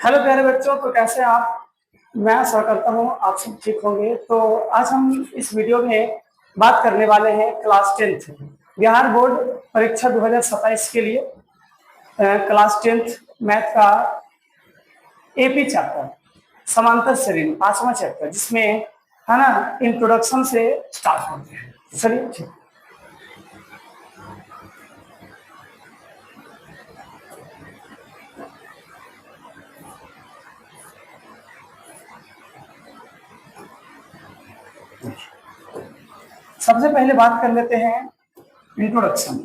Hello प्यारे बच्चों, तो कैसे हैं आप। मैं आशा करता हूँ आप सब ठीक होंगे। तो आज हम इस वीडियो में बात करने वाले हैं क्लास 10th बिहार बोर्ड परीक्षा 2027 के लिए क्लास 10th मैथ का एपी चैप्टर समांतर श्रेणी 5वां चैप्टर, जिसमें है ना इंट्रोडक्शन से स्टार्ट करते हैं। चलिए ठीक। सबसे पहले बात कर लेते हैं इंट्रोडक्शन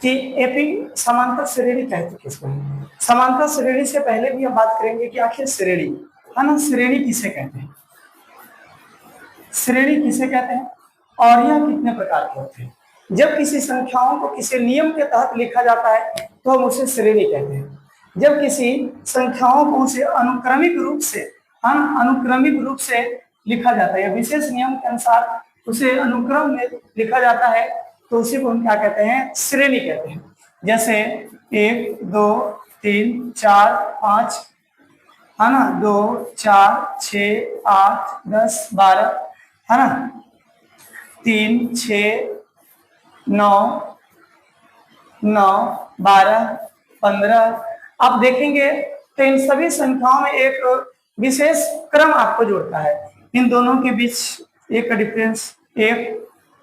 कि एपी समांतर श्रेणी कहते किसको है। समांतर श्रेणी से पहले भी हम बात करेंगे कि आखिर श्रेणी है ना, श्रेणी किसे कहते हैं, श्रेणी किसे कहते हैं और यह कितने प्रकार के होते हैं। जब किसी संख्याओं को किसी नियम के तहत लिखा जाता है तो हम उसे श्रेणी कहते हैं। जब किसी संख्याओं को उसे अनुक्रमिक रूप से लिखा जाता है या विशेष नियम के अनुसार उसे अनुक्रम में लिखा जाता है तो उसी को हम क्या कहते हैं, श्रेणी कहते हैं। जैसे 1 2 3 4 5 है ना, 2 4 6 8 10 12 है ना, 3 6 9 9 12 15। आप देखेंगे तो इन सभी संख्याओं में एक विशेष क्रम आपको जोड़ता है। इन दोनों के बीच एक का डिफरेंस एक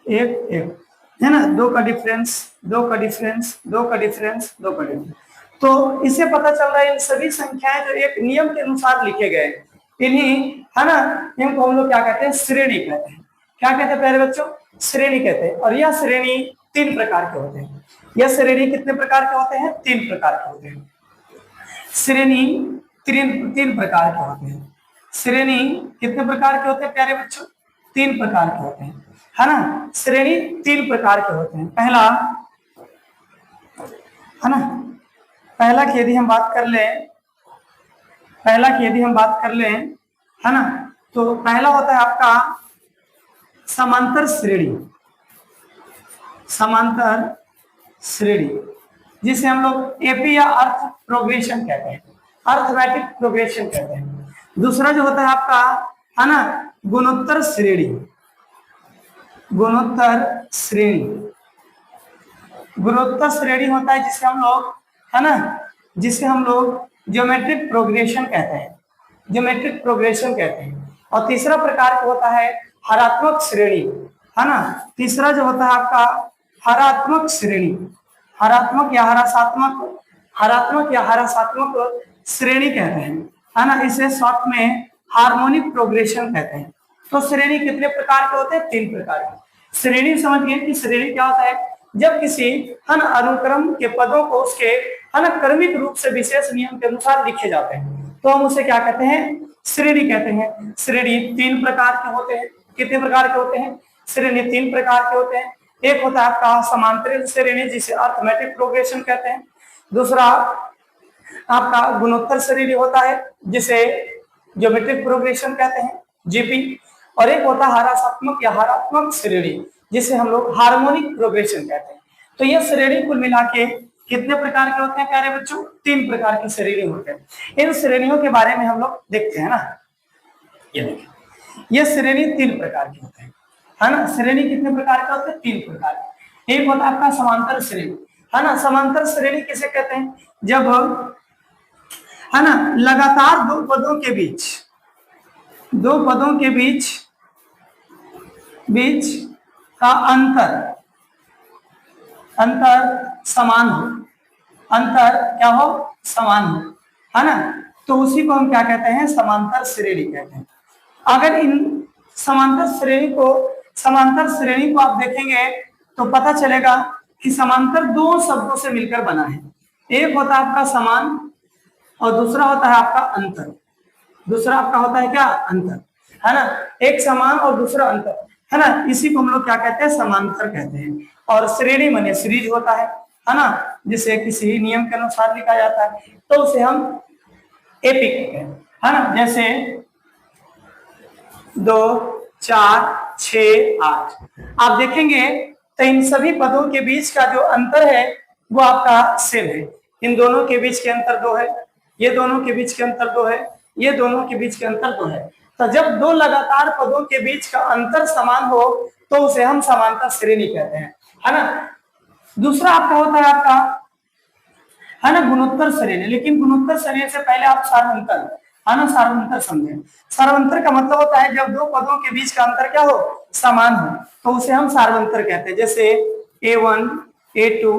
एक एक है ना, 2 का डिफरेंस 2 का डिफरेंस 2 का डिफरेंस 2 का डिफरेंस। तो इससे पता चल रहा है इन सभी संख्याएं जो एक नियम के अनुसार लिखे गए, इन्हीं है ना, इनको हम लोग क्या कहते हैं, श्रेणी कहते हैं। क्या कहते हैं प्यारे बच्चों, श्रेणी कहते हैं। और यह श्रेणी 3 प्रकार के होते हैं। यह श्रेणी कितने प्रकार के होते हैं, 3 प्रकार के होते हैं। श्रेणी 3 प्रकार के होते हैं। श्रेणी कितने प्रकार के होते हैं प्यारे बच्चों, 3 प्रकार के होते हैं, है ना। श्रेणी 3 प्रकार के होते हैं। पहला है ना, पहला की यदि हम बात कर लें है ना, तो पहला होता है आपका समांतर श्रेणी, जिसे हम लोग एपी या अर्थ प्रोग्रेशन कहते हैं, अर्थमेटिक प्रोग्रेशन कहते हैं। दूसरा जो होता है आपका है ना गुणोत्तर श्रेणी होता है, जिसे हम लोग ज्योमेट्रिक प्रोग्रेशन कहते हैं। और तीसरा प्रकार होता है हरात्मक श्रेणी, है ना। तीसरा जो होता है आपका हरात्मक श्रेणी, हरात्मक या हरासात्मक श्रेणी कहते हैं, है ना। इसे शॉर्ट में हार्मोनिक प्रोग्रेशन कहते हैं। तो श्रेणी कितने प्रकार के होते हैं, 3 प्रकार के। श्रेणी समझ गए कि श्रेणी क्या होता है, जब किसी अनुक्रम के पदों को उसके क्रमिक रूप से विशेष नियम के अनुसार लिखे जाते हैं तो हम उसे क्या कहते हैं, श्रेणी कहते हैं। श्रेणी 3 प्रकार के होते हैं। कितने प्रकार के होते हैं, श्रेणी 3 प्रकार के होते हैं। एक होता है आपका समांतर श्रेणी, जिसे अर्थमेटिक प्रोग्रेशन कहते हैं। दूसरा आपका गुणोत्तर श्रेणी होता है, जिसे ज्योमेट्रिक प्रोग्रेशन कहते हैं, जीपी। और एक होता है हरासात्मक या हरात्मक श्रेणी, जिसे हम लोग हार्मोनिक प्रोग्रेशन कहते हैं। तो ये श्रेणी कुल मिला के कितने प्रकार के होते हैं प्यारे बच्चों, 3 प्रकार की श्रेणी होते हैं। इन श्रेणियों के बारे में हम लोग देखते हैं ना। ये देखिए, ये श्रेणी 3 प्रकार की होते हैं, है ना। श्रेणी कितने प्रकार के होते हैं, 3 प्रकार के। एक होता है आपका समांतर श्रेणी, है ना। समांतर श्रेणी किसे कहते हैं, जब है ना लगातार दो पदों के बीच का अंतर समान हो, समान हो, है ना। तो उसी को हम क्या कहते हैं, समांतर श्रेणी कहते हैं। अगर इन समांतर श्रेणी को आप देखेंगे तो पता चलेगा कि समांतर 2 शब्दों से मिलकर बना है। एक होता है आपका समान और दूसरा होता है आपका अंतर। दूसरा आपका होता है क्या, अंतर, है ना। एक समान और दूसरा अंतर, है ना। इसी को हम लोग क्या कहते हैं, समांतर कहते हैं। और श्रेणी माने सीरीज होता है ना, जिसे किसी नियम के अनुसार लिखा जाता है तो उसे हम एपी कहते हैं, है ना। जैसे 2 4 6 8 आप देखेंगे तो इन सभी पदों के बीच का जो अंतर है वो आपका सेम है। इन दोनों के बीच के अंतर 2 है, ये दोनों के बीच के अंतर 2 है, ये दोनों के बीच के अंतर 2 है। तो जब दो लगातार पदों के बीच का अंतर समान हो तो उसे हम समांतर श्रेणी कहते हैं, है ना। दूसरा आपका होता है आपका, है ना, गुणोत्तर श्रेणी। लेकिन गुणोत्तर श्रेणी से पहले आप सार्वंतर, है ना, सार्वंतर समझें। सार्वंतर का मतलब होता है जब दो पदों के बीच का अंतर क्या हो, समान हो, तो उसे हम सार्वंतर कहते हैं। जैसे A1, A2,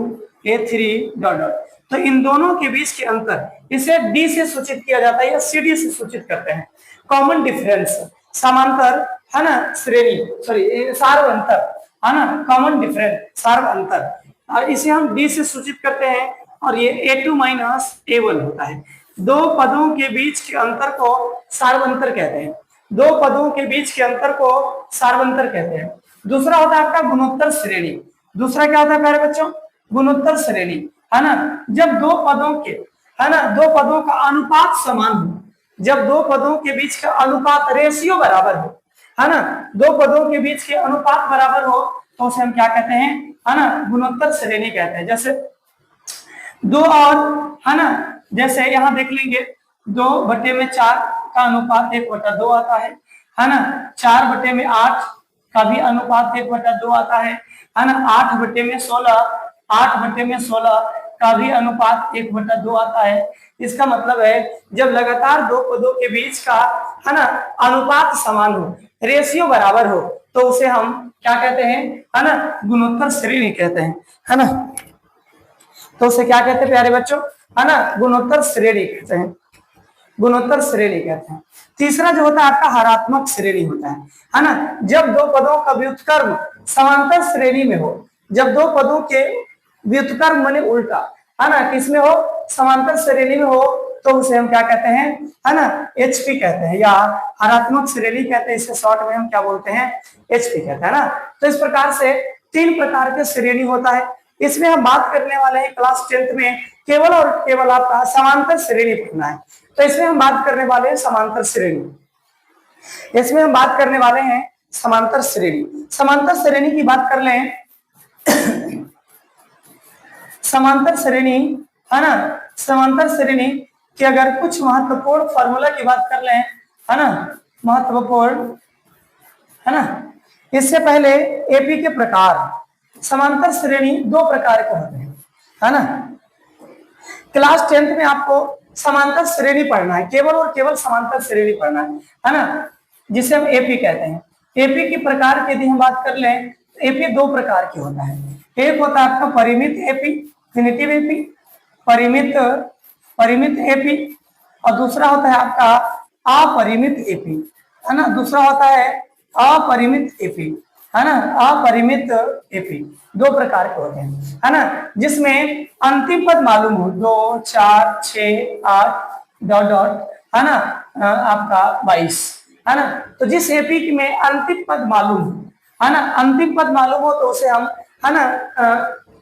A3 dot dot. तो इन दोनों के बीच के अंतर इसे D से सूचित किया जाता है या CD से सूचित करते हैं। कॉमन डिफरेंस, समांतर, है ना, श्रेणी, सॉरी सार्वंतर, है ना, कॉमन डिफरेंस, सार्वंतर, और इसे हम D से सूचित करते हैं। और ये A2 माइनस A1 होता है। दो पदों के बीच के अंतर को सार्वंतर कहते हैं, दो पदों के बीच के अंतर को सार्वंतर कहते हैं। दूसरा होता है आपका गुणोत्तर श्रेणी। दूसरा क्या होता है प्यारे बच्चों, गुणोत्तर श्रेणी, है ना, जब दो पदों के, है ना, दो पदों का अनुपात समान हो, जब दो पदों के बीच का अनुपात रेशियो बराबर हो, है ना, दो पदों के बीच के अनुपात बराबर हो तो उसे हम क्या कहते हैं, है ना, गुणोत्तर श्रेणी कहते हैं। जैसे 2 और, है ना, जैसे यहाँ देख लेंगे 2/4 का अनुपात 1/2 आता है ना। 4/8 का भी अनुपात 1/2 आता है ना। 8/16, 8/16 का भी अनुपात 1/2 आता है। इसका मतलब है जब लगातार दो पदों के बीच का, है ना, अनुपात समान हो, रेशियो बराबर हो, तो उसे हम क्या कहते हैं, है ना, गुणोत्तर श्रेणी कहते हैं, है ना। तो उसे क्या कहते हैं प्यारे बच्चों, है ना, गुणोत्तर श्रेणी कहते हैं, गुणोत्तर श्रेणी कहते हैं। तीसरा जो होता है आपका हरात्मक श्रेणी होता है ना, जब दो पदों का व्युत्क्रम समांतर श्रेणी में हो, जब दो पदों के व्युत्क्रम माने उल्टा, है ना, किसमें हो, समांतर श्रेणी में हो, तो उसे हम क्या कहते हैं, है ना, HP कहते हैं या हरात्मक श्रेणी कहते हैं। इसे शॉर्ट में हम क्या बोलते हैं, HP कहते हैं ना। तो इस प्रकार से 3 प्रकार के श्रेणी होता है। इसमें हम बात करने वाले हैं क्लास 10th में केवल और केवल आपका समांतर श्रेणी पढ़ना है। तो इसमें हम बात करने वाले हैं समांतर श्रेणी, इसमें हम बात करने वाले हैं समांतर श्रेणी। समांतर श्रेणी की बात कर लें, समांतर श्रेणी, है ना, समांतर श्रेणी की अगर कुछ महत्वपूर्ण फॉर्मूला की बात कर लें, है ना, महत्वपूर्ण, है ना। इससे पहले AP के प्रकार, समांतर श्रेणी 2 प्रकार के होते हैं, है ना। क्लास 10th में आपको समांतर श्रेणी पढ़ना है, केवल और केवल समांतर श्रेणी पढ़ना है ना, जिसे हम AP कहते हैं। AP के प्रकार की यदि हम बात कर लें तो AP 2 प्रकार के होता है। एक होता है आपका परिमित AP, फिनिटिव AP, परिमित AP, और दूसरा होता है आपका अपरिमित AP, है ना। दूसरा होता है अपरिमित AP, है ना, अपरिमित AP। 2 प्रकार के होते हैं, है ना, जिसमें अंतिम पद मालूम हो, 2, 4, 6, 8 डॉट डॉट, है ना, आपका 22, है ना। तो जिस AP में अंतिम पद मालूम हो, है ना, अंतिम पद मालूम हो तो उसे हम, है ना,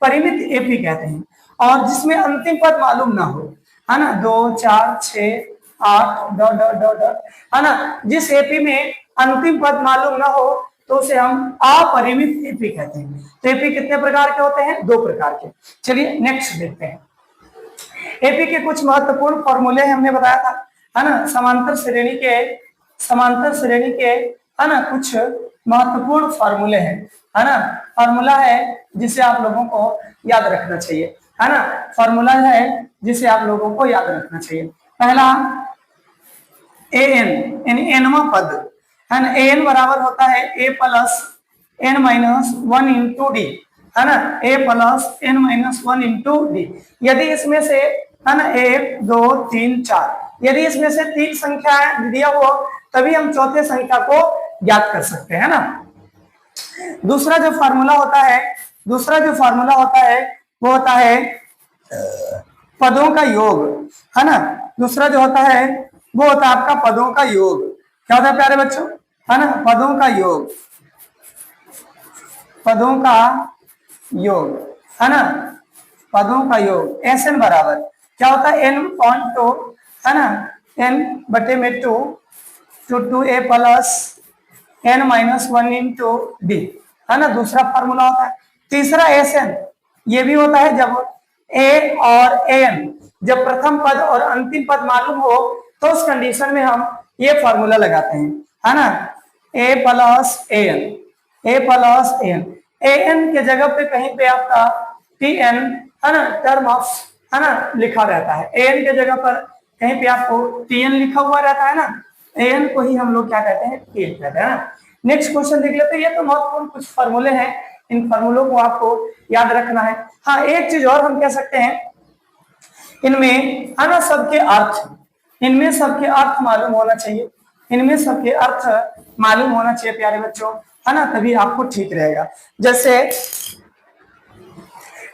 परिमित AP कहते हैं। और जिसमें अंतिम पद मालूम ना हो, है ना, 2, 4, 6, 8 डॉट डॉट डॉट डॉट, है ना, जिस AP में अंतिम पद मालूम ना हो तो उसे हम अपरिमित AP कहते हैं। तो AP कितने प्रकार के होते हैं, 2 प्रकार के। चलिए नेक्स्ट देखते हैं। AP के कुछ महत्वपूर्ण फॉर्मूले हमने बताया था, है ना, समांतर श्रेणी के, है ना, कुछ महत्वपूर्ण फॉर्मूले हैं, है ना। फॉर्मूला है जिसे आप लोगों को याद रखना चाहिए, है ना, फॉर्मूला है जिसे आप लोगों को याद रखना चाहिए। पहला AN, यानी nवां पद, है ना। AN बराबर होता है A plus N minus 1 into D, है ना, A plus N minus 1 into D. यदि इसमें से, है ना, 1, 2, 3, 4, यदि इसमें से 3 संख्या दिया हो तभी हम चौथे संख्या को ज्ञात कर सकते हैं ना। दूसरा जो फार्मूला होता है वो होता है पदों का योग, है ना। दूसरा जो होता है वो होता है आपका पदों का योग। क्या होता है प्यारे बच्चों, है ना, पदों का योग, पदों का योग, है ना, पदों का योग। SN बराबर क्या होता है, N/2, है ना, N/2 to A plus N minus 1 into D, है ना, दूसरा फार्मूला होता है। तीसरा SN ये भी होता है जब ए और एन जब प्रथम पद और अंतिम पद मालूम हो तो उस कंडीशन में हम ये फॉर्मूला लगाते हैं, है ना, ए plus N, A plus N, A N के जगह पे कहीं पे आपका टी एन, है ना, टर्म ऑफ, है ना, लिखा रहता है। ए एन के जगह पर कहीं पे आपको टी एन लिखा हुआ रहता है ना, ए एन को ही हम लोग क्या कहते हैं, टी एन कहते हैं ना। नेक्स्ट क्वेश्चन देख लेते हैं। ये तो महत्वपूर्ण कुछ फॉर्मूले हैं, इन फॉर्मूलों को आपको याद रखना है। हाँ, एक चीज और हम कह सकते हैं, इनमें, है ना, सबके अर्थ, इनमें सबके अर्थ मालूम होना चाहिए, इनमें सबके अर्थ मालूम होना चाहिए प्यारे बच्चों, है ना, तभी आपको ठीक रहेगा। जैसे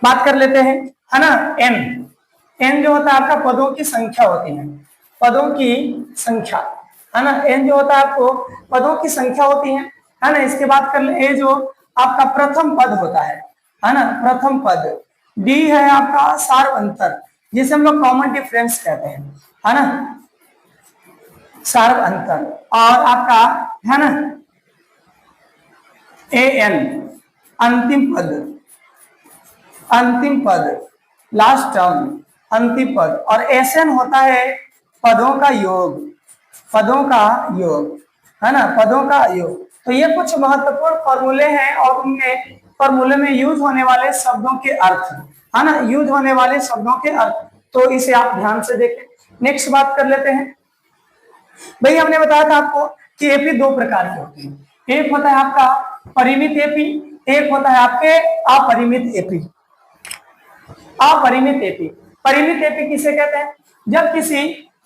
बात कर लेते हैं, है ना, एन, एन जो होता है आपका पदों की संख्या होती है, पदों की संख्या, है ना, एन जो होता है आपको पदों की संख्या होती है ना। इसके बाद कर ले, ए जो आपका प्रथम पद होता है ना, प्रथम पद। डी है आपका सार्वअंतर, जिसे हम लोग कॉमन डिफरेंस कहते हैं, है ना, सार्वअंतर। और आपका, है ना, ए एन अंतिम पद, अंतिम पद, लास्ट टर्म, अंतिम पद। और एस एन होता है पदों का योग, पदों का योग, है ना, पदों का योग। तो ये कुछ महत्वपूर्ण फॉर्मूले हैं और उनमें फॉर्मूले में यूज होने वाले शब्दों के अर्थ, है ना, यूज होने वाले शब्दों के अर्थ, तो इसे आप ध्यान से देखें। नेक्स्ट बात कर लेते हैं। भाई हमने बताया था आपको कि एपी दो प्रकार के होते हैं, एक होता है आपका परिमित एपी, एक होता है आपके अपरिमित एपी। अपरिमित एपी, परिमित एपी किसे कहते हैं, जब किसी,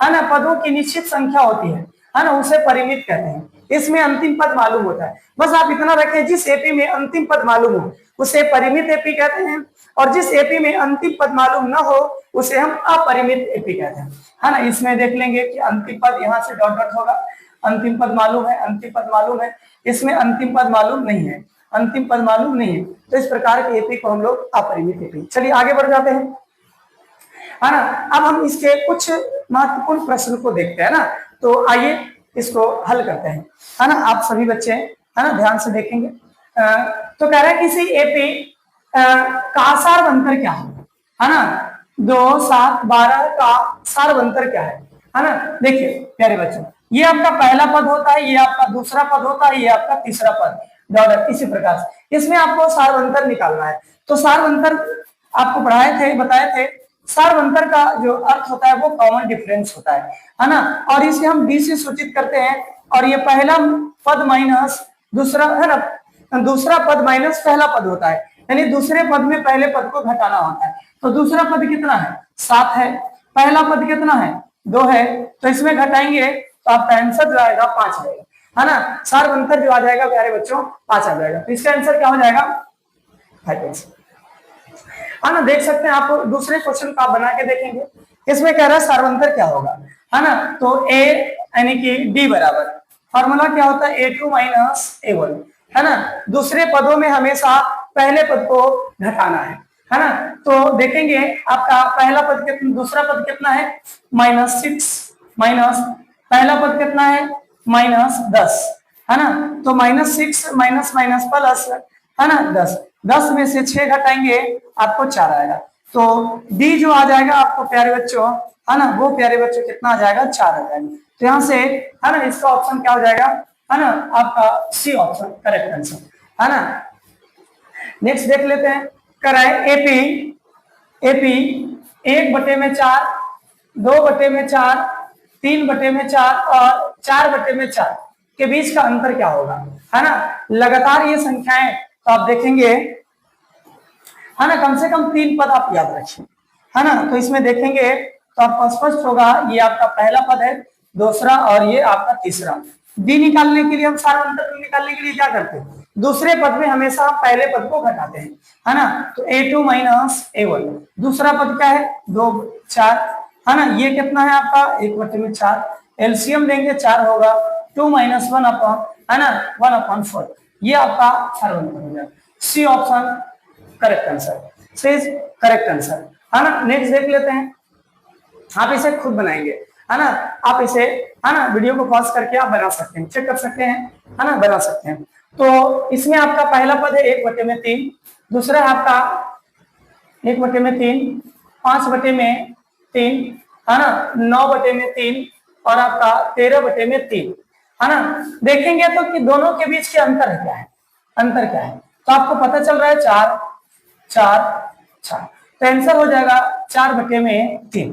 है ना, पदों की निश्चित संख्या होती है ना, उसे परिमित कहते हैं। इसमें अंतिम पद मालूम होता है, बस आप इतना रखें, जिस एपी में अंतिम पद मालूम हो उसे परिमित एपी कहते हैं, और जिस एपी में अंतिम पद मालूम ना हो उसे हम अपरिमित एपी कहते हैं, है ना। इसमें देख लेंगे कि अंतिम पद यहाँ से डॉट डॉट होगा, अंतिम पद मालूम है, अंतिम पद मालूम है, इसमें अंतिम पद मालूम नहीं है, अंतिम पद मालूम नहीं है, तो इस प्रकार के एपी को हम लोग अपरिमित एपी। चलिए आगे बढ़ जाते हैं, है ना। अब हम इसके कुछ महत्वपूर्ण प्रश्न को देखते हैं ना, तो आइए इसको हल करते हैं, है ना। आप सभी बच्चे, है ना, ध्यान से देखेंगे। तो कह रहा है किसी एपी का सार्वंतर क्या है ना, 2, 7, 12 का सार्वंतर क्या है ना। देखिए प्यारे बच्चों, ये आपका पहला पद होता है, ये आपका दूसरा पद होता है, ये आपका तीसरा पद, डॉलर। इसी प्रकार से इसमें आपको सार्वंतर निकालना है। तो सार्वंतर आपको पढ़ाए थे, बताए थे, सार्वंतर का जो अर्थ होता है वो कॉमन डिफरेंस होता है ना। और इसे हम डी से सूचित करते हैं, और ये पहला पद माइनस दूसरा, है ना, दूसरा पद माइनस पहला पद होता है, यानी दूसरे पद में पहले पद को घटाना होता है। तो दूसरा पद कितना है, 7 है, पहला पद कितना है, 2 है, तो इसमें घटाएंगे तो आपका आंसर जो आएगा 5 आएगा, है ना। सार्वंतर जो आ जाएगा प्यारे बच्चों 5 आ जाएगा, तो इसका आंसर क्या हो जाएगा, 5, है ना। देख सकते हैं आप, दूसरे क्वेश्चन को आप बना के देखेंगे, इसमें कह रहा है सार्वंतर क्या होगा, है ना। तो ए यानी कि डी बराबर, फॉर्मूला क्या होता है, A2 माइनस A1, है ना। दूसरे पदों में हमेशा पहले पद को घटाना है ना। तो देखेंगे आपका पहला पद कितना, दूसरा पद कितना है, -6, माइनस पहला पद कितना है, -10, है ना। तो -6 माइनस माइनस प्लस, है ना, 10, 10 में से 6 घटाएंगे आपको 4 आएगा। तो डी जो आ जाएगा आपको प्यारे बच्चों, है ना, वो प्यारे बच्चों कितना आ जाएगा, 4 आ जाएगा। तो यहाँ से, है ना, इसका ऑप्शन क्या हो जाएगा, है ना, आपका सी ऑप्शन करेक्ट आंसर, है ना। नेक्स्ट देख लेते हैं, कराए एपी, एपी 1/4, 2/4, 3/4 और 4/4 के बीच का अंतर क्या होगा, है ना। लगातार ये संख्याएं, तो आप देखेंगे, है ना, कम से कम 3 पद आप याद रखिए, है ना। तो इसमें देखेंगे तो आपको स्पष्ट होगा, ये आपका पहला पद है, दूसरा और ये आपका तीसरा। डी निकालने के लिए, हम सार्वंतर निकालने के लिए क्या करते हैं, दूसरे पद में हमेशा हम पहले पद को घटाते हैं, है ना। तो A2 माइनस A1, दूसरा पद क्या है, 2, 4, है ना। ये कितना है आपका, 1/4, एलसीएम लेंगे 4 होगा, 2 माइनस 1 अपॉन, है ना, 1/4, ये आपका सार्वंतर हो जाएगा। सी option correct answer, correct answer, है ना। नेक्स्ट देख लेते हैं, आप इसे खुद बनाएंगे, है ना। आप इसे, है ना, वीडियो को पॉज करके आप बना सकते हैं, चेक कर सकते हैं, है ना, बना सकते हैं। तो इसमें आपका पहला पद है 1/3, दूसरा है आपका 1/3, 5/3 है ना, 9/3 और आपका 13/3 है ना। देखेंगे तो कि दोनों के बीच के अंतर क्या है, अंतर क्या है, तो आपको पता चल रहा है 4 4 4, तो आंसर हो जाएगा 4/3,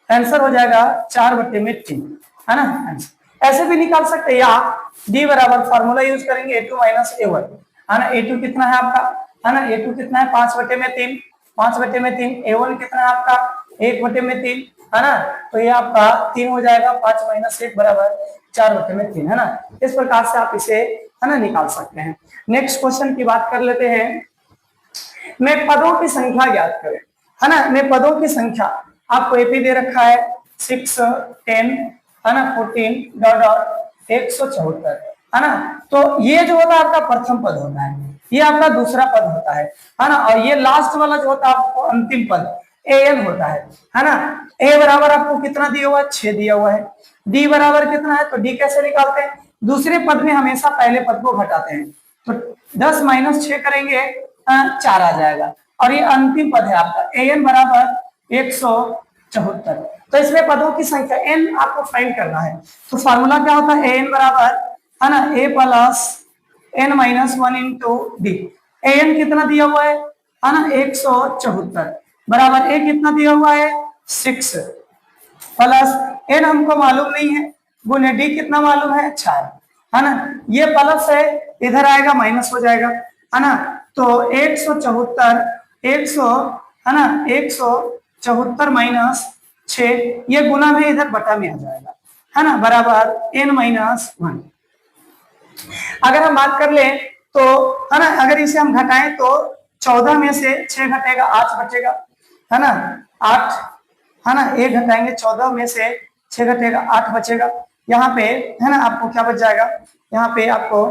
आंसर हो जाएगा 4/3 है ना आंसर। ऐसे भी निकाल सकते हैं, या d बराबर फार्मूला यूज करेंगे a2 माइनस a1 है ना। a2 कितना है आपका, है ना, a2 कितना है 5/3, 5/3, a1 कितना है आपका 1/3 है ना। तो ये आपका 3 हो जाएगा, 5 माइनस 1 बराबर 4/3 है ना। इस प्रकार से आप इसे है ना निकाल सकते हैं। नेक्स्ट क्वेश्चन की बात कर लेते हैं, मैं पदों की संख्या ज्ञात करें, है ना। मैं पदों की संख्या, आपको एपी दे रखा है 6 10 है ना 14 डॉट डॉट 174 है ना। तो ये जो होता है आपका प्रथम पद होता है, ये आपका दूसरा पद होता है ना। और ये लास्ट वाला जो होता है आपको अंतिम पद an होता है ना। a बराबर आपको कितना दिया हुआ है, 6 दिया हुआ है। d बराबर कितना है, तो d कैसे निकालते हैं, दूसरे पद में हमेशा पहले पद को घटाते हैं, तो 10 माइनस 6 करेंगे 4 आ जाएगा। और ये अंतिम पद है आपका an बराबर 174। तो इसमें पदों की संख्या n आपको फाइंड करना है, तो फार्मूला क्या होता है, an बराबर है ना a plus n minus 1 into D. an कितना दिया हुआ है ना 174 बराबर a कितना दिया हुआ है 6 प्लस n हमको मालूम नहीं है, गुने d कितना मालूम है 4 है ना। ये प्लस है, इधर आएगा माइनस हो जाएगा है ना। तो 174 100 है ना 174 माइनस 6, ये गुना में इधर बटा में आ जाएगा है ना, बराबर n माइनस 1। अगर हम बात कर ले तो है ना, अगर इसे हम घटाएं तो 14 में से 6 घटेगा 8 बचेगा है ना, 8 है ना, 1 घटाएंगे 14 में से 6 घटेगा 8 बचेगा। यहाँ पे है ना आपको क्या बच जाएगा, यहाँ पे आपको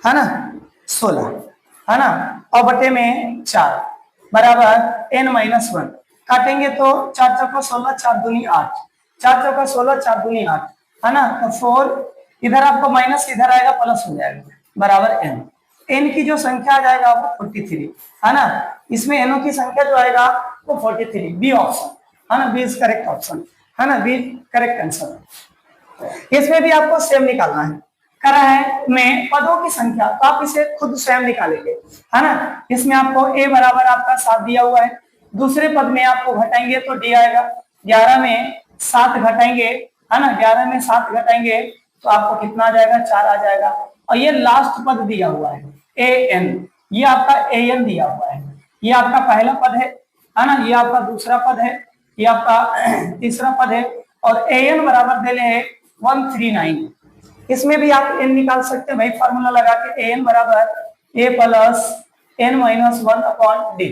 है ना 16 है ना, और बटे में 4 बराबर n माइनस 1। काटेंगे तो 4 चौका 16 4 दूनी 8, 4 चौका 16 4 दूनी 8 है ना, तो 4 इधर आपको माइनस इधर आएगा प्लस हो जाएगा बराबर n। n की जो संख्या आ जाएगा वो 43 है ना, इसमें nों की संख्या जो आएगा वो 43, बी ऑप्शन है ना, बी इज करेक्ट ऑप्शन है ना, बी करेक्ट आंसर। इसमें भी आपको सेम निकालना है, करा है मैं पदों की संख्या, तो आप इसे खुद स्वयं निकालेंगे है ना। इसमें आपको a बराबर आपका 7 दिया हुआ है, दूसरे पद में आपको घटाएंगे तो d आएगा, 11 में 7 घटाएंगे है ना, 11 में 7 घटाएंगे तो आपको कितना आ जाएगा 4 आ जाएगा। और ये लास्ट पद दिया हुआ है an, ये आपका an दिया हुआ है, ये आपका पहला पद है ना, ये आपका दूसरा पद है, ये आपका तीसरा पद है, और an बराबर दे ले 139। इसमें भी आप n निकाल सकते हैं भाई, फार्मूला लगा के an बराबर a plus n minus 1 upon D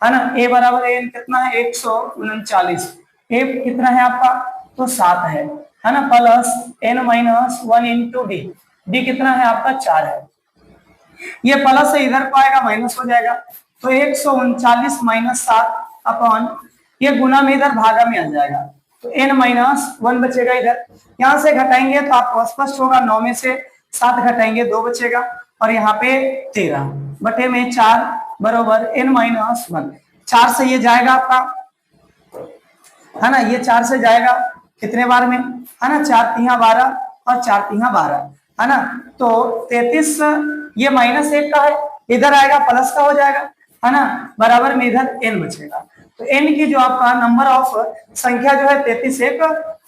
है ना। a बराबर n कितना है 139, a कितना है आपका तो 7 है ना, plus n minus 1 into d, D कितना है आपका 4 है, ये प्लस से इधर को आएगा माइनस हो जाएगा, तो 139 माइनस 7 अपॉन ये गुना में इधर भागा में आ जाएगा, तो n माइनस 1 बचेगा इधर। यहाँ से घटाएंगे तो आपको स्पष्ट होगा, 9 में से 7 घटाएंगे 2 बचेगा, और यहाँ पे 13 बटे में 4 बराबर n माइनस 1। 4 से ये जाएगा आपका है ना, ये 4 से जाएगा कितने बार में है ना, 4 तिहा 12 और 4 तिहा 12 है ना, तो 33, ये माइनस 1 का है, इधर आएगा प्लस का हो जाएगा है ना, बराबर में इधर n बचेगा। तो n की जो आपका नंबर ऑफ संख्या जो है 33 1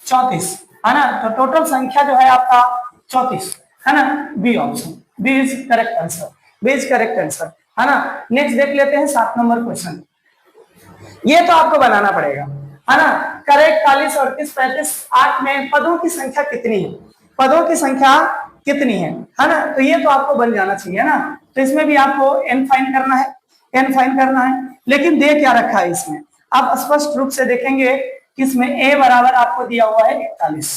34 है ना, तो टोटल संख्या जो है आपका 34 है ना, B option, B is correct answer, B is correct answer है ना। नेक्स्ट देख लेते हैं 7 नंबर क्वेश्चन, ये तो आपको बनाना पड़ेगा है ना। करेक्ट 41 38 35 8 में पदों की संख्या कितनी है, पदों की संख्या कितनी है ना, तो ये तो आपको बन जाना चाहिए ना। तो इसमें भी आपको n फाइंड करना है, n फाइंड करना है, लेकिन दे क्या रखा है इसमें, आप स्पष्ट रूप से देखेंगे कि इसमें a बराबर आपको दिया हुआ है 41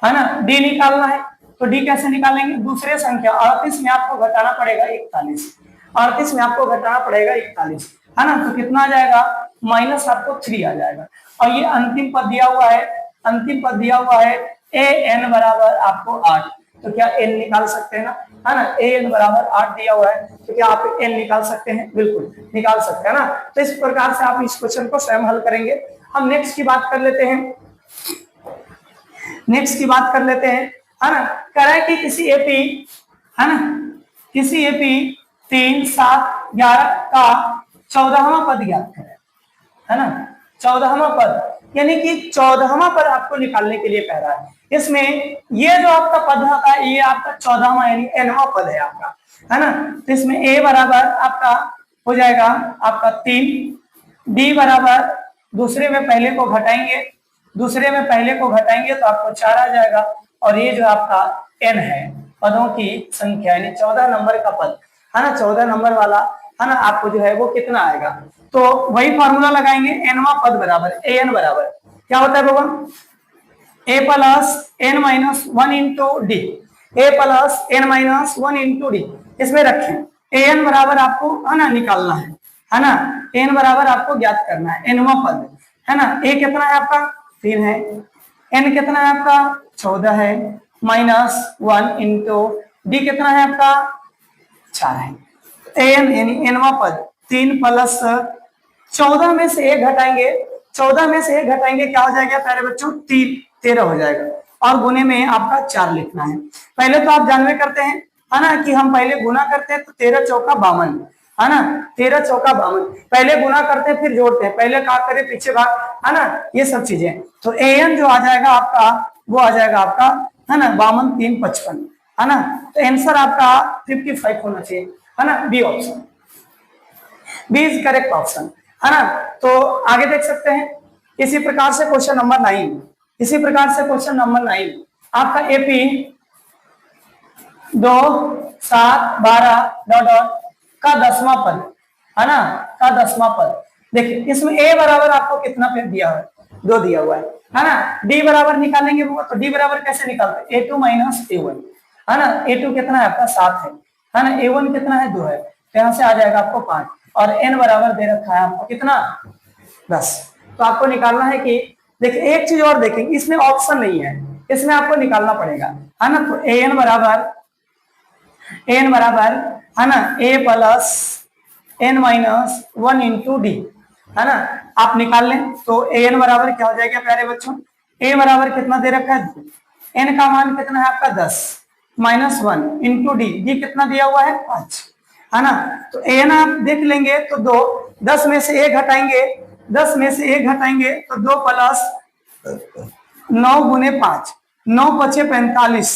है ना, d निकालना है, तो d कैसे निकालेंगे, दूसरे संख्या 38 में आपको घटाना पड़ेगा 41, 38 में आपको घटाना पड़ेगा 41 है ना, तो कितना आ जाएगा माइनस आपको 3 आ जाएगा। और ये अंतिम पद दिया हुआ है, अंतिम पद दिया हुआ है an बराबर आपको 8, तो क्या n निकाल सकते हैं ना, है ना। an बराबर 8 दिया हुआ है तो क्या आप n निकाल सकते हैं? बिल्कुल निकाल सकते हैं ना। तो इस प्रकार से आप इस क्वेश्चन को स्वयं हल करेंगे। हम नेक्स्ट की बात कर लेते हैं, नेक्स्ट की बात कर लेते हैं, है ना। करें कि किसी एपी, है ना, किसी एपी 3, 7, 11 का 14वां पद ज्ञात करें, है ना। 14वां पद यानी कि 14वां पद आपको निकालने के लिए कह रहा है। इसमें ये जो आपका पद होता है ये आपका 14वां यानी nवां पद है आपका, है ना। तो इसमें a बराबर आपका हो जाएगा आपका 3, d बराबर दूसरे में पहले को घटाएंगे, दूसरे में पहले को घटाएंगे तो आपको 4 आ जाएगा। और ये जो आपका n है पदों की संख्या यानी 14 नंबर का पद, है ना, 14 नंबर वाला, है ना, आपको जो है वो कितना आएगा। तो वही फॉर्मूला लगाएंगे, nवां पद बराबर an बराबर क्या होता है बाबा, a plus n minus 1 into D, a plus n minus 1 into D. इसमें रखें an बराबर आपको, है ना, निकालना है ना। n बराबर आपको ज्ञात करना है, nवां पद, है ना। a कितना है आपका 3 है, n कितना है आपका 14 है, माइनस 1 इंटू डी कितना है आपका 4 है। an यानी nवां पद 3 प्लस 14 में से 1 घटाएंगे, 14 में से 1 घटाएंगे क्या हो जाएगा प्यारे बच्चों 13 हो जाएगा। और गुने में आपका 4 लिखना है। पहले तो आप जानवे करते हैं, है ना, कि हम पहले गुना करते हैं तो 13 चौका 52, है ना, 13 चौका 52। पहले गुना करते हैं फिर जोड़ते हैं, पहले का करें पीछे भाग, है ना, ये सब चीजें। तो an जो आ जाएगा आपका वो आ जाएगा आपका, है ना, 52 3 55, है ना। तो आंसर आपका 55 होना चाहिए, है ना, B option, B is correct option, है ना। तो आगे देख सकते हैं इसी प्रकार से क्वेश्चन नंबर 9, इसी प्रकार से क्वेश्चन नंबर 9 आपका एपी 2, 7, 12 डॉट डॉट का 10वां पद, है ना, का 10वां पद। देखिए इसमें a बराबर आपको कितना पे दिया है 2 दिया हुआ है ना। d बराबर निकालेंगे तो d बराबर कैसे निकालते हैं a2 माइनस a1, है ना। a2 कितना है आपका 7 है ना, a1 कितना है 2 है, तो यहाँ से आ जाएगा आपको 5 और n बराबर दे रखा है आपको कितना 10। तो आपको निकालना है कि देखिए एक चीज और देखेंगे, इसमें ऑप्शन नहीं है, इसमें आपको निकालना पड़ेगा, है ना। तो an बराबर है ना a plus n minus 1 into D, है ना, आप निकाल लें। तो an बराबर क्या हो जाएगा प्यारे बच्चों, a बराबर कितना दे रखा है 2, n का मान कितना है आपका 10 माइनस 1 इंटू डी, डी कितना दिया हुआ है 5, है ना। तो an आप देख लेंगे तो 2, 10 में से 1 घटाएंगे, 10 में से 1 घटाएंगे तो 2 प्लस 9 गुने 5, 9 पचे 45,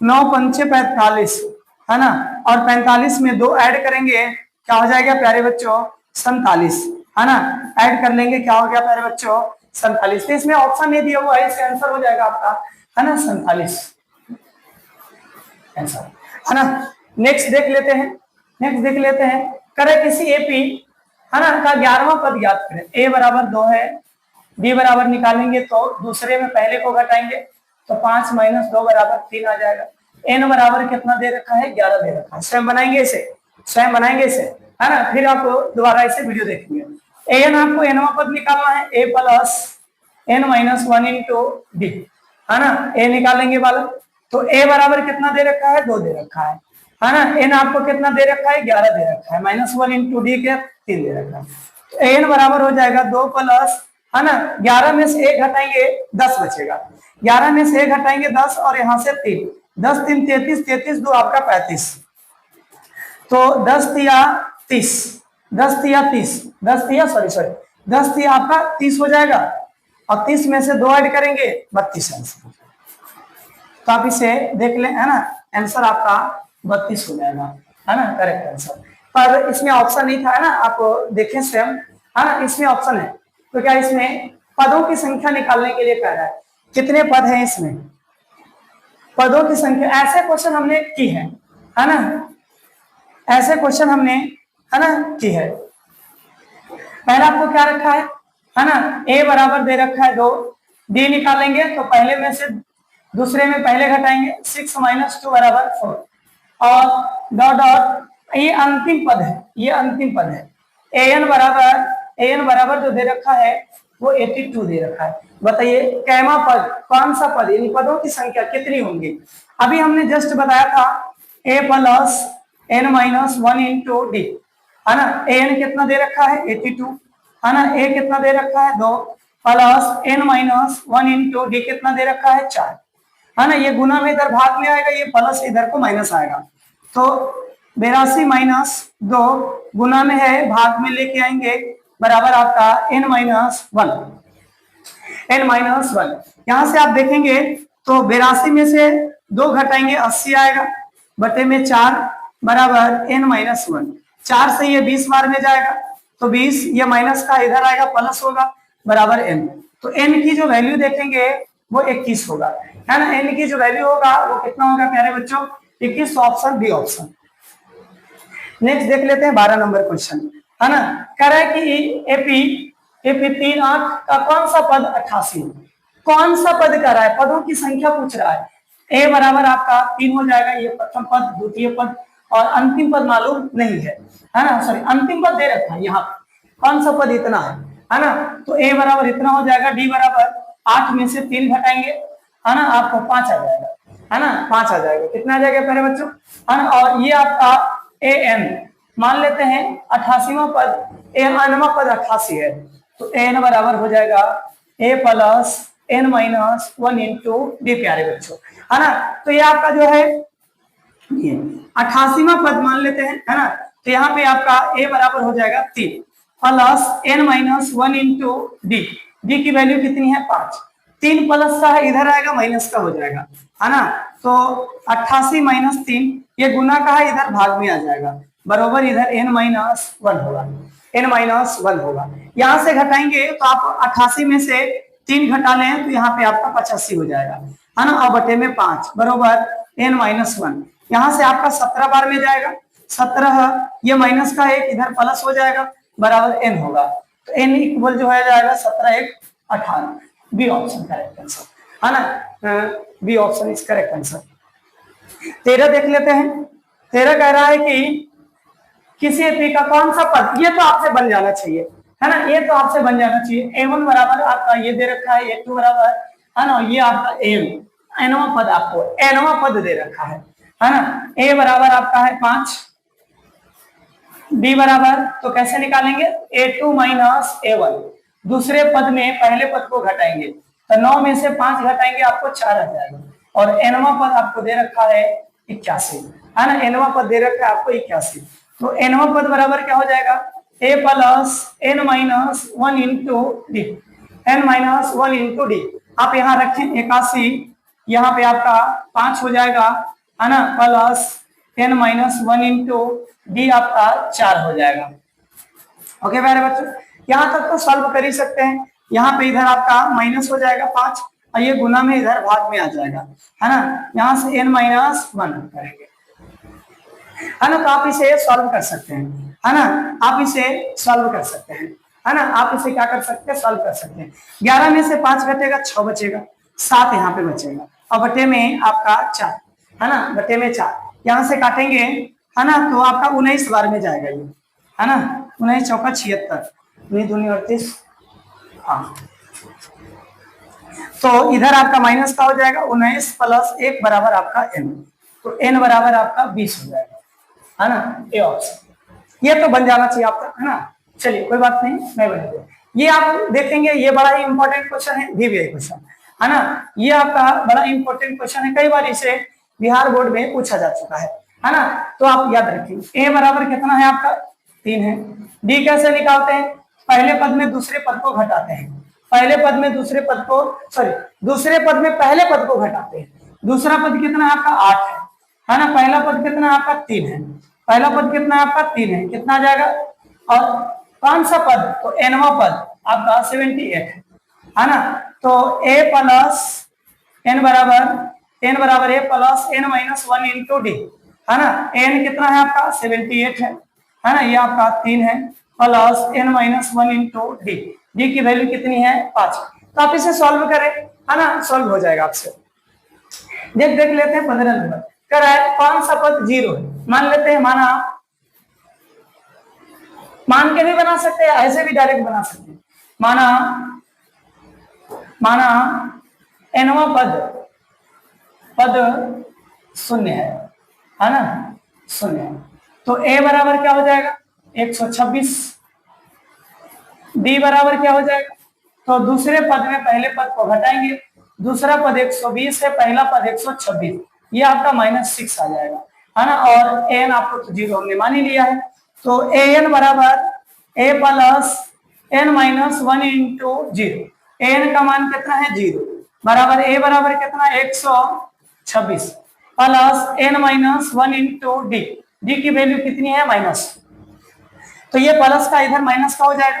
9 पंचे 45, है ना। और 45 में 2 ऐड करेंगे क्या हो जाएगा प्यारे बच्चों 47, है ना। ऐड कर लेंगे क्या हो गया प्यारे बच्चों 47। तो इसमें ऑप्शन नहीं दिया हुआ है, इसका आंसर हो जाएगा आपका, है ना, 47 आंसर, है ना। नेक्स्ट देख लेते हैं, नेक्स्ट देख लेते हैं, करें किसी एपी, है ना, का 11वां पद ज्ञात करें। a बराबर 2 है, b बराबर निकालेंगे तो दूसरे में पहले को घटाएंगे तो 5 माइनस 2 बराबर 3 आ जाएगा। n बराबर कितना दे रखा है 11 दे रखा है, स्वयं बनाएंगे इसे, स्वयं बनाएंगे इसे, है ना। फिर आप दोबारा इसे वीडियो देखेंगे। an आपको nवां पद निकालना है, a plus n minus 1 into D, है ना, a निकालेंगे वाला। तो a बराबर कितना दे रखा है 2 दे रखा है ना। n आपको कितना दे रखा है 11 दे रखा है, माइनस 1 इंटू डी के 3 दे रखा है। तो n बराबर हो जाएगा 2 प्लस, है ना, 11 में से 1 घटाएंगे 10 बचेगा, 11 में से 1 घटाएंगे 10 और यहाँ से 3, 10 3 33, 33 2 आपका 35, तो 10 तिया 30, 10 तिया 30, 10 तिया सॉरी 10 तिया आपका 30 हो जाएगा और 30 में से 2 ऐड करेंगे 32 आंसर। तो आप इसे देख लें, है ना, आंसर आपका 32 हो जाएगा, है ना, करेक्ट आंसर। पर इसमें ऑप्शन नहीं था, है ना, आप देखें स्वयं, है ना, इसमें ऑप्शन है। तो क्या इसमें पदों की संख्या निकालने के लिए कह रहा है, कितने पद हैं इसमें, पदों की संख्या। ऐसे क्वेश्चन हमने की है ना, ऐसे क्वेश्चन हमने, है ना, की है। पहले आपको क्या रखा है ना, a बराबर दे रखा है 2, d निकालेंगे तो पहले में से दूसरे में पहले घटाएंगे 6 माइनस 2 बराबर 4 और डॉट डॉट, ये अंतिम पद है, ये अंतिम पद है। an बराबर जो दे रखा है वो 82 दे रखा है। बताइए कैमा पद, कौन सा पद, यानी पदों की संख्या कितनी होंगी। अभी हमने जस्ट बताया था A plus N minus 1 into D, है ना। एन कितना दे रखा है 82, है ना। ए कितना दे रखा है 2 plus N minus 1 into d कितना दे रखा है 4, है ना। ये गुना में इधर भाग में आएगा, ये प्लस इधर को माइनस आएगा, तो 82 माइनस 2 गुना में है, भाग में लेके आएंगे, बराबर आपका n माइनस 1, n माइनस 1। यहां से आप देखेंगे तो 82 में से 2 घटाएंगे 80 आएगा, बटे में 4 बराबर n माइनस 1। 4 से ये 20 बार में जाएगा, तो 20 ये माइनस का इधर आएगा, प्लस होगा, बराबर n। तो n की जो वैल्यू देखेंगे वो 21 होगा, है ना। n की जो वैल्यू होगा वो कितना होगा प्यारे बच्चों 21, ऑप्शन बी ऑप्शन। नेक्स्ट देख लेते हैं 12 नंबर क्वेश्चन, है ना। कह रहा है कि एपी 3 8 का कौन सा पद 88, कौन सा पद कर रहा है, पदों की संख्या पूछ रहा है। ए बराबर आपका 3 हो जाएगा, ये प्रथम पद, द्वितीय पद और अंतिम पद मालूम नहीं है ना। सॉरी, अंतिम पद दे रखा है यहाँ, कौन सा पद इतना है ना। तो ए बराबर इतना हो जाएगा, डी बराबर 8 में से 3 घटाएंगे, है ना, आपको 5 आ जाएगा, है ना। 5 आ जाएगा, कितना आ जाएगा प्यारे बच्चों, है ना। और ये आपका ए एन मान लेते हैं 88वां पद, एनवां पद 88 है, तो एन बराबर हो जाएगा A plus N minus 1 into D प्यारे बच्चों, है ना। तो ये आपका जो है ये 88वां पद मान लेते हैं, है ना। तो यहाँ पे आपका ए बराबर हो जाएगा 3 plus N minus 1 into d, d की वैल्यू कितनी है 5, 3 प्लस का है इधर आएगा, माइनस का हो जाएगा, है ना। तो 88 माइनस 3 ये गुना का है, इधर भाग में आ जाएगा, बराबर इधर n माइनस 1 होगा, n माइनस 1 होगा। यहां से घटाएंगे तो आप 88 में से 3 घटा लें तो यहाँ पे आपका 85 हो जाएगा, है ना। और बटे में 5 बराबर n माइनस 1, यहाँ से आपका 17 बार में जाएगा, 17 ये माइनस का 1 इधर प्लस हो जाएगा, बराबर n होगा। तो n इक्वल जो है जाएगा 17 1 18, बी ऑप्शन करेक्ट आंसर, है ना। B option is correct answer. 13 देख लेते हैं। 13 कह रहा है कि किसी एपी का कौन सा पद, ये तो आपसे बन जाना चाहिए, है ना, ये तो आपसे बन जाना चाहिए। a1 बराबर आपका ये दे रखा है, a2 बराबर, है ना, ये आपका एनवा पद आपको एनवा पद दे रखा है ना। a बराबर आपका है 5, b बराबर, तो कैसे निकालेंगे a2 माइनस a1, दूसरे पद में पहले पद को घटाएंगे, तो 9 में से 5 घटाएंगे आपको 4 आ जाएगा, और एनवा पद आपको दे रखा है 81, है ना। एनवा पद दे रखा है आपको 81, तो एनवा पद बराबर क्या हो जाएगा a plus N minus 1 into d, n minus 1 into d. आप यहाँ रखें 81, यहाँ पे आपका 5 हो जाएगा, है ना, plus N minus 1 into d आपका 4 हो जाएगा। ओके मेरे बच्चों, यहाँ तक तो सॉल्व कर ही सकते हैं। यहाँ पे इधर आपका माइनस हो जाएगा 5 और ये गुना में इधर भाग में आ जाएगा, है ना। यहाँ से एन माइनस 1 करेंगे, है ना। तो आप इसे सॉल्व कर सकते हैं, है ना, आप इसे सॉल्व कर सकते हैं, है ना। आप इसे क्या कर सकते हैं, सॉल्व कर सकते हैं। 11 में से 5 घटेगा 6 बचेगा, 7 यहाँ पे बचेगा, और बटे में आपका 4, है ना, बटे में 4 यहाँ से काटेंगे, है ना, तो आपका 19 बार में जाएगा ये, है ना। 19 चौका 76, 19 दूनी 38, हाँ। तो इधर आपका माइनस का हो जाएगा 19 प्लस 1 बराबर आपका n, तो n बराबर आपका 20 हो जाएगा, है ना। ए ऑप्शन ये तो बन जाना चाहिए आपका, है ना। चलिए कोई बात नहीं बनेगा। ये आप देखेंगे, ये बड़ा ही इंपॉर्टेंट क्वेश्चन है, DVI क्वेश्चन, है ना। ये आपका बड़ा इंपॉर्टेंट क्वेश्चन है, कई बार इसे बिहार बोर्ड में पूछा जा चुका है ना। तो आप याद रखिए a बराबर कितना है आपका 3 है। d कैसे निकालते हैं, पहले पद में दूसरे पद को घटाते हैं, पहले पद में दूसरे पद को, सॉरी दूसरे पद में पहले पद को घटाते हैं। दूसरा पद कितना है आपका 8 है ना। पहला पद कितना आपका 3 है, पहला पद कितना आपका 3 है, कितना आ जाएगा, और कौन सा पद, तो एनवा पद आपका 78 है ना। तो a प्लस n बराबर a plus n minus 1 into D, है ना। n कितना है आपका 78 है ना, ये आपका 3 है, plus n minus 1 into d, d की वैल्यू कितनी है 5। तो आप इसे सॉल्व करें, है ना, सॉल्व हो जाएगा आपसे। देख लेते हैं 15 नंबर कर रहा है, कौन सा पद 0 है, मान लेते हैं, मान के भी बना सकते हैं, ऐसे भी डायरेक्ट बना सकते हैं। माना एनवा पद 0 है, है ना, शून्य। तो a बराबर क्या हो जाएगा 126, b बराबर क्या हो जाएगा, तो दूसरे पद में पहले पद को घटाएंगे, दूसरा पद 120 है, पहला पद 126, ये आपका -6 आ जाएगा, है ना। और एन आपको तो 0 हमने मान ही लिया है, तो ए एन बराबर a plus n minus 1 into 0, n का मान कितना है 0, बराबर a बराबर कितना 126 plus n minus 1 into d, d की वैल्यू कितनी है माइनस, तो ये प्लस का इधर माइनस का हो जाएगा,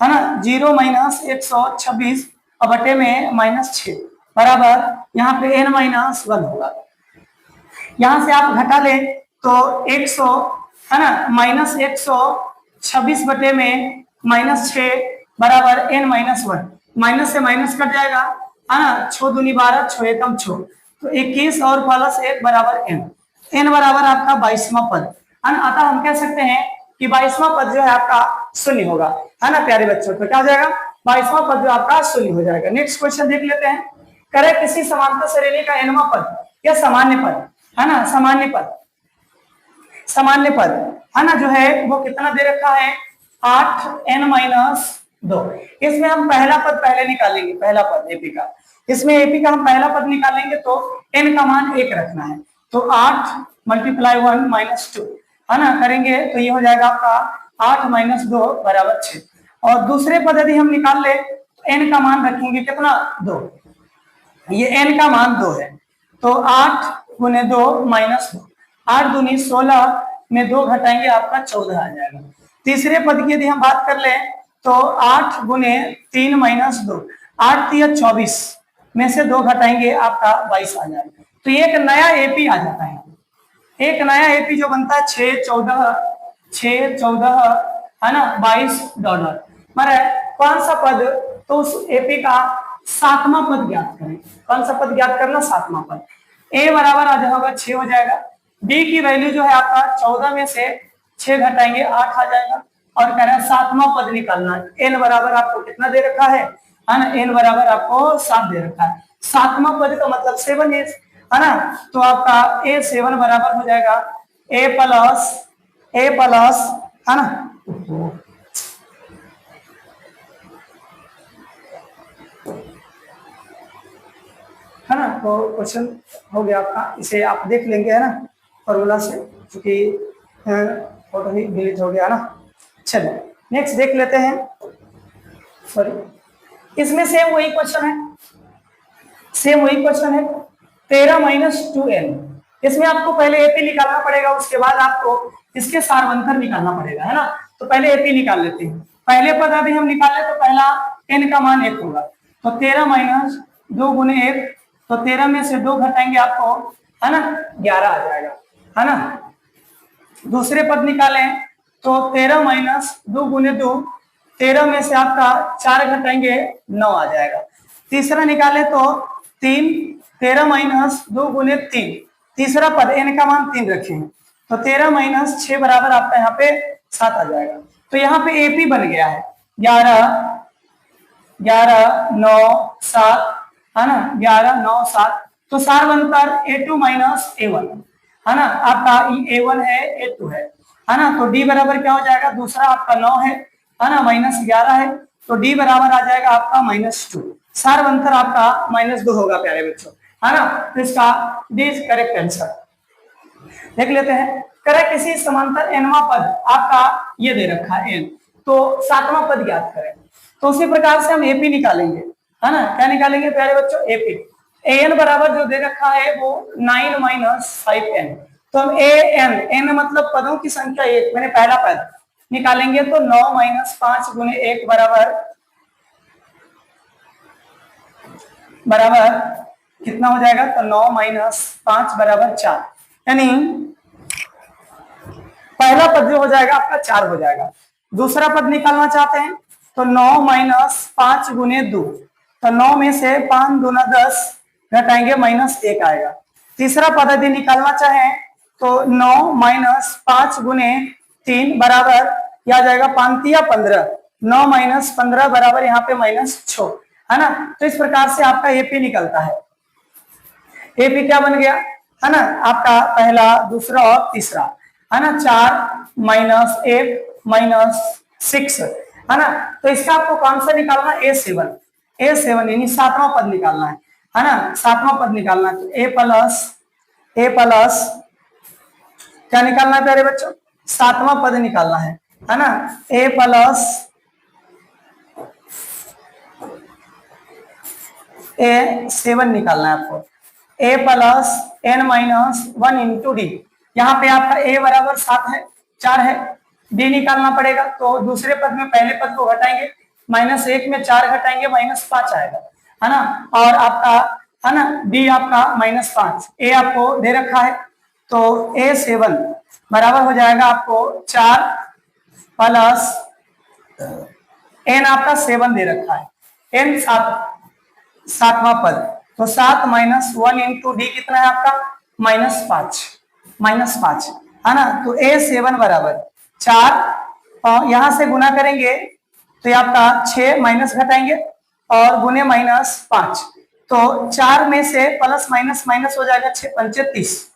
है ना, 0 माइनस 126 और बटे में -6 बराबर यहाँ पे n माइनस 1 होगा, यहां से आप घटा ले तो 100, है ना, -126 बटे में -6 बराबर n माइनस 1, माइनस से माइनस कट जाएगा, है ना, 6 दूनी 12, 6 एकम 6, तो 21 और प्लस 1 बराबर n, n बराबर आपका 22वां पद, है ना। अतः हम कह सकते हैं कि 22वां पद जो है आपका शून्य होगा, है ना प्यारे बच्चों, तो क्या हो जाएगा 22वां पद जो आपका शून्य हो जाएगा। नेक्स्ट क्वेश्चन देख लेते हैं, करे किसी समांतर श्रेणी का nवां पद या सामान्य पद, है ना, सामान्य पद, सामान्य पद, है ना, जो है वो कितना दे रखा है 8n माइनस 2, इसमें हम पहला पद पहले निकालेंगे, पहला पद एपी का, इसमें एपी का हम पहला पद निकालेंगे तो n का मान 1 रखना है, तो 8 × 1 माइनस 2, है ना, करेंगे तो ये हो जाएगा आपका 8 माइनस 2 बराबर 6, और दूसरे पद यदि हम निकाल ले तो n का मान रखेंगे कितना 2, ये n का मान 2 है, तो 8 × 2 माइनस 2, 8 दूनी 16 में 2 घटाएंगे आपका 14 आ जाएगा। तीसरे पद की यदि हम बात कर ले तो 8 × 3 माइनस 2, 8 × 24 में से 2 घटाएंगे आपका 22 आ जाएगा, तो एक नया एपी आ जाता है, एक नया एपी जो बनता है 6 14 है ना $22, मरे कौन सा पद, तो उस एपी का 7वां पद ज्ञात करें, कौन सा पद ज्ञात करना 7वां पद, ए बराबर आ जाएगा 6 हो जाएगा, डी की वैल्यू जो है आपका 14 में से 6 घटाएंगे 8 आ जाएगा, और कह रहे हैं 7वां पद निकालना है, एन बराबर आपको कितना दे रखा है ना, एन बराबर आपको 7 दे रखा है, 7वां पद का मतलब 7 है ना, तो आपका A7 बराबर हो जाएगा A प्लस, है ना, है ना, तो क्वेश्चन हो गया आपका, इसे आप देख लेंगे, है ना, फॉर्मूला से, क्योंकि फोटो ही डिलीट हो गया ना। चलिए नेक्स्ट देख लेते हैं, सॉरी, इसमें सेम वही क्वेश्चन है, सेम वही क्वेश्चन है, 13 माइनस 2n, इसमें आपको पहले एपी निकालना पड़ेगा, उसके बाद आपको इसके सारवंतर निकालना पड़ेगा, है ना, तो पहले एपी निकाल लेते हैं, पहले पद अभी हम निकाले तो पहला n का मान 1 होगा, तो 13 माइनस 2 × 1, तो 13 में से 2 घटाएंगे आपको, है ना, 11 आ जाएगा, है ना। दूसरे पद निकालें तो 13 माइनस 2 × 2, 13 में से आपका 4 घटाएंगे 9 आ जाएगा। तीसरा निकाले तो 13 माइनस 2 × 3, तीसरा पद n का मान 3 रखे हैं, तो 13 माइनस 6 बराबर आपका यहाँ पे 7 आ जाएगा, तो यहाँ पे एपी बन गया है 11 9 7, है ना, 11 9 7, तो सारवंतर A2 माइनस A1, है ना, आपका A1 है A2 है ना, तो D बराबर क्या हो जाएगा, दूसरा आपका 9 है ना, -11 है, तो D बराबर आ जाएगा आपका -2, सारवंतर आपका -2 होगा प्यारे बच्चों, है ना, तो इसका D इज करेक्ट आंसर। देख लेते हैं, करे किसी समांतर nवां पद आपका ये दे रखा है n, तो 7वां पद ज्ञात करें, तो उसी प्रकार से हम एपी निकालेंगे, है ना, क्या निकालेंगे प्यारे बच्चों एपी, an बराबर जो दे रखा है वो 9 - 5n, तो हम n मतलब पदों की संख्या 1, मैंने पहला पद निकालेंगे तो 9 - 5 × 1 बराबर कितना हो जाएगा, तो 9 - 5 बराबर 4, यानी पहला पद जो हो जाएगा आपका 4 हो जाएगा। दूसरा पद निकालना चाहते हैं तो 9 - 5 × 2, तो 9 में से 5 × 2 = 10 घटाएंगे -1 आएगा। तीसरा पद यदि निकालना चाहें तो 9 - 5 × 3 बराबर क्या आ जाएगा, 5 × 15, 9 - 15 बराबर यहाँ पे -6, है ना, तो इस प्रकार से आपका एपी निकलता है। एपी क्या बन गया, है ना, आपका पहला, दूसरा और तीसरा, है ना, 4 माइनस 1 माइनस 6, है ना। तो इसका आपको कौन सा निकालना है, A7, A7 यानी 7वां पद निकालना है ना, 7वां पद निकालना है। तो A प्लस क्या निकालना है प्यारे बच्चों, 7वां पद निकालना है ना। A प्लस A7 निकालना है आपको, A plus n minus 1 into D. यहाँ पे आपका A बराबर 7 है, 4 है, D निकालना पड़ेगा। तो दूसरे पद में पहले पद को घटाएंगे, -1 में 4 घटाएंगे -5 आएगा, है ना। और आपका, है ना, D आपका -5, A आपको दे रखा है। तो A7 बराबर हो जाएगा आपको 4 प्लस n आपका 7 दे रखा है, n 7वां पद। तो 7 माइनस 1 इंटू डी कितना है आपका, -5, है ना। तो A7 बराबर 4, और यहां से गुना करेंगे तो ये आपका 6 माइनस घटाएंगे और गुने -5, तो 4 में से प्लस माइनस माइनस हो जाएगा, 6 पंचे 30,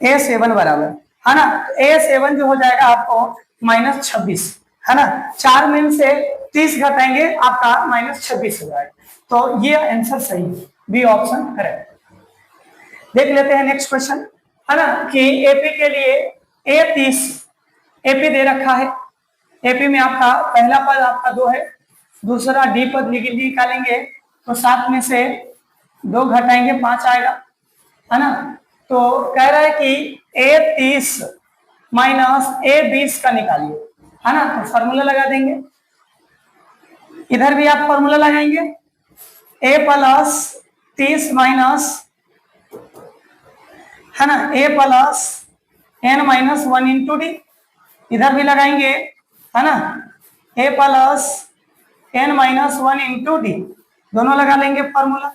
A7 बराबर, है ना। A7 जो हो जाएगा आपको -26, है ना। 4 में से 30 घटाएंगे आपका -26 हो जाएगा। तो ये आंसर सही है, बी ऑप्शन करेक्ट। देख लेते हैं नेक्स्ट क्वेश्चन, है ना, कि एपी के लिए A30 एपी दे रखा है। एपी में आपका पहला पद आपका 2 है, दूसरा डी पद निकालेंगे तो 7 में से 2 घटाएंगे 5 आएगा, है ना। तो कह रहा है कि A30 माइनस A20 का निकालिए, है ना। तो फॉर्मूला लगा देंगे, इधर भी आप फॉर्मूला लगाएंगे, A प्लस 30 माइनस, है ना, A plus n minus 1 into D, इधर भी लगाएंगे, है ना, A plus n minus 1 into D, दोनों लगा लेंगे फॉर्मूला।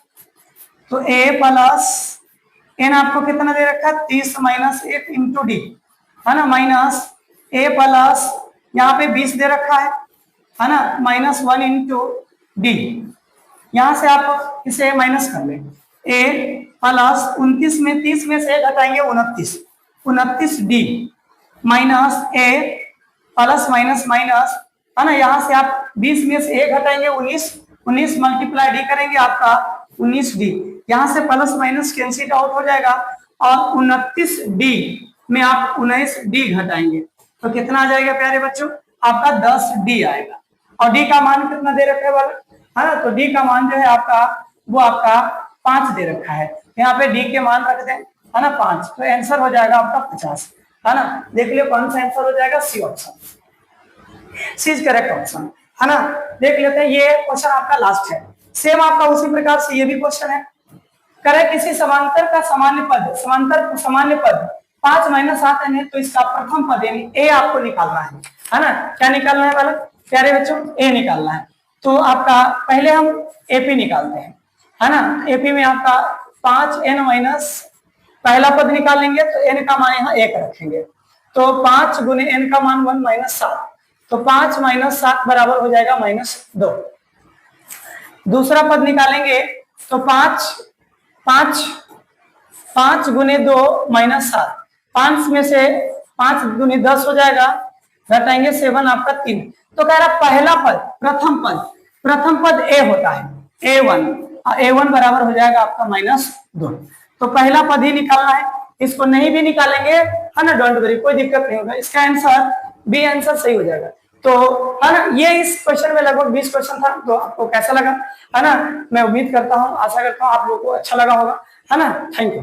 तो A प्लस n आपको कितना दे रखा है, 30 माइनस 1 इंटू डी, है ना, माइनस A प्लस यहाँ पे 20 दे रखा है ना, -1 इंटू डी। यहां से आप इसे माइनस कर लें, A प्लस 29 में 30 में से घटाएंगे 29 D minus A plus minus minus, है ना। यहाँ से आप 20 में से A घटाएंगे 19 मल्टीप्लाई डी करेंगे आपका 19 डी, यहाँ से प्लस माइनस कैंसिल आउट हो जाएगा और 29 डी में आप 19 डी घटाएंगे तो कितना आ जाएगा प्यारे बच्चों, आपका 10 डी आएगा। और डी का मान कितना दे रखा है वाला, है ना। तो डी का मान जो है आपका, वो आपका 5 दे रखा है, यहाँ पे डी के मान रख दें, है ना, 5। तो आंसर हो जाएगा आपका 50, है ना। देख लियो कौन सा आंसर हो जाएगा, सी option, c is correct option, है ना। देख लेते हैं, ये क्वेश्चन आपका लास्ट है। सेम आपका उसी प्रकार से ये भी क्वेश्चन है, करे किसी समांतर का सामान्य पद 5 माइनस 7 है, तो इसका प्रथम पद यानी ए आपको निकालना है ना। क्या निकालना है वाला प्यारे बच्चों, ए निकालना है। तो आपका पहले हम एपी निकालते हैं, है ना। एपी में आपका 5n माइनस, पहला पद निकालेंगे तो n का मान यहाँ 1 रखेंगे, तो 5 गुने n का मान 1 माइनस 7, तो 5 माइनस 7 बराबर हो जाएगा -2। दूसरा पद निकालेंगे तो 5 गुने 2 माइनस 7, 5 में से 5 गुने 10 हो जाएगा, घटाएंगे 7 आपका 3। तो कह रहा पहला पद प्रथम पद ए होता है, A1 बराबर हो जाएगा आपका -2। तो पहला पद ही निकालना है, इसको नहीं भी निकालेंगे, है ना, डोंट वरी, कोई दिक्कत नहीं होगा, इसका आंसर बी आंसर सही हो जाएगा। तो है ना, ये इस क्वेश्चन में लगभग 20 क्वेश्चन था। तो आपको कैसा लगा, है ना, मैं उम्मीद करता हूँ, आशा करता हूँ आप लोगों को अच्छा लगा होगा, है ना। Thank you.